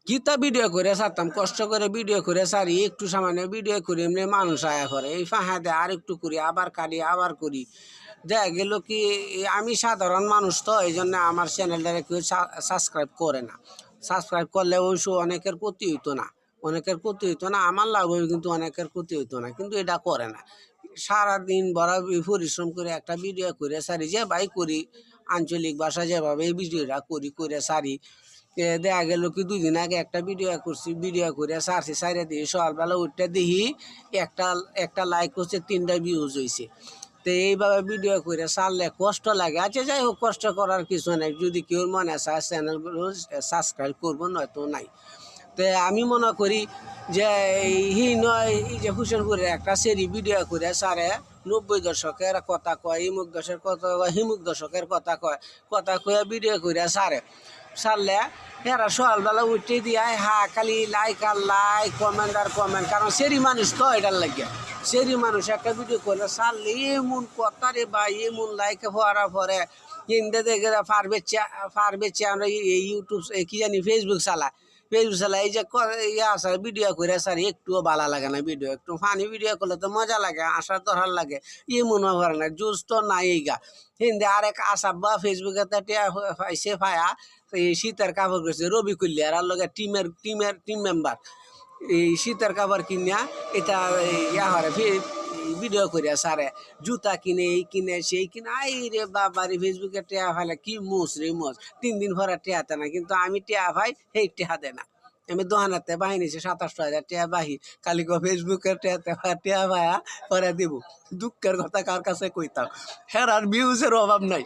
Gita video করে সারতাম, কষ্ট করে ভিডিও করে সারি, একটু সামান্য ভিডিও করি, এমনি মানুষ আয়া করে এই ফাঁহা দেয়, আর একটু করি, আবার কাটি, আবার করি। দেখা গেল কি আমি সাধারণ মানুষ, তো এই জন্য আমার চ্যানেলটারে কেউ সাবস্ক্রাইব করে না। সাবস্ক্রাইব করলে অবশ্য অনেকের ক্ষতি হইতো না, অনেকের ক্ষতি হইতো না, আমার লাভ হবে কিন্তু অনেকের ক্ষতি হইতো না, কিন্তু এটা করে না। সারাদিন বড় পরিশ্রম করে একটা ভিডিও করে সারি, যে ভাই করি আঞ্চলিক ভাষা যেভাবে এই ভিডিওটা করি করে সারি। দেখা গেল কি 2 দিন আগে একটা ভিডিও করছি, ভিডিও করে সারছি, সাইরে দিয়ে সকালবেলা উঠতে দেখি একটা একটা লাইক হচ্ছে 3টা ভিউজ হয়েছে। তো এইভাবে ভিডিও করে সারলে কষ্ট লাগে। আচ্ছা যাই হোক, কষ্ট করার কিছু নাই, যদি কেউ মনে চায় চ্যানেলগুলো সাবস্ক্রাইব করবো, নয়তো নাই। তো আমি মনে করি যে হি নয়, এই যে হুসেনপুরের একটা সেরি ভিডিও করে সারে 90 দশকের কথা কয়, ইমুক দশের কথা কয়, হিমুক দশকের কথা কয়, কথা কয়ে ভিডিও করে সারে সারলে এরা সকালবেলা উঠে দিয়ে হা খালি লাইক আর লাইক, কমেন্ট আর কমেন্ট। কারণ সেরি মানুষ তো এটার লাগে, সেরি মানুষ একটা ভিডিও করে সারলে এমন কথা রে ভাই, এমন লাইক হওয়ার পরে হিন্দে দেখে পারবে আমরা এই ইউটিউব কি জানি ফেসবুক চালা, ফেসবুক চালা এই যে ইয়ে আছে ভিডিও করে স্যার একটুও ভালো লাগে না। ভিডিও একটু ফানি ভিডিও করলে তো মজা লাগে, আশা ধরার লাগে, মনে করে না জুস তো নাই এই গা। হিন্দে আরেক আসাব্বা ফেসবুকে পাইছে ফায়া এই শীতের কাপড় করছে রবি কুল্লিয়ার আর লগে টিম মেম্বার এই শীতের কাপড় কিনিয়া এটা ইয়া হরে ভিডিও করিয়া সারে, জুতা কিনে, এই কিনে, সেই কিনে। আই রে বাবা রে, ফেসবুকে টেয়া ফাইলে কি মোস রে মোস, 3 দিন ভরা টেয়াতে না, কিন্তু আমি টেয়া ভাই সেই টেয়া দে না। আমি দোকানাতে বাহিনীছি 27,000 টেয়া বাহি, কালি ফেসবুকের টেয়া ভাইয়া পরে দিব। দুঃখের কথা কার কাছে কইতাম, হেরার ভিউজের অভাব নাই,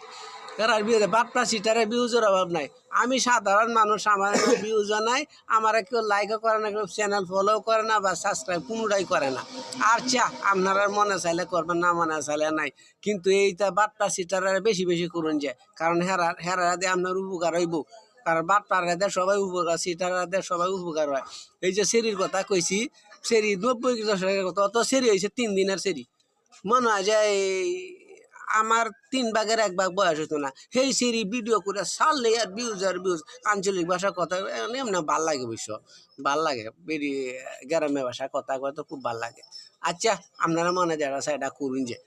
হেরার ভিউজে বাট্টা সিটারের ভিউজের অভাব নাই। আমি সাধারণ মানুষ, আমার ভিউজও নাই, আমার কেউ লাইকও করে না, কেউ চ্যানেল ফলো করে না বা সাবস্ক্রাইব কোনোটাই করে না। আর আপনারা মনে চাইলে করবেন, না মনে চাইলে নাই। কিন্তু এইটা বাট্টা সিটারের বেশি বেশি করুন যায়, কারণ হেরা দিয়ে আপনার উপকার হইব। কারণ বাট্টারে সবাই উপকার, সিটারে সবাই উপকার হয়। এই যে সেরির কথা কইছি, সেরি 90 দশকের কথা, অত সেরি হয়েছে 3 দিনের সেরি। মনে হয় যে আমার 3 ভাগের 1 ভাগ বয়স হতো না, সেই সিরি ভিডিও করে সারলে আর ভিউজ আর ভিউজ। আঞ্চলিক ভাষার কথা এমনি ভাল লাগে, অবশ্য ভাল লাগে, বেরি গ্রামের ভাষায় কথা কয় তো খুব ভাল লাগে। আচ্ছা আপনারা মনে যারা সেটা করুন যে।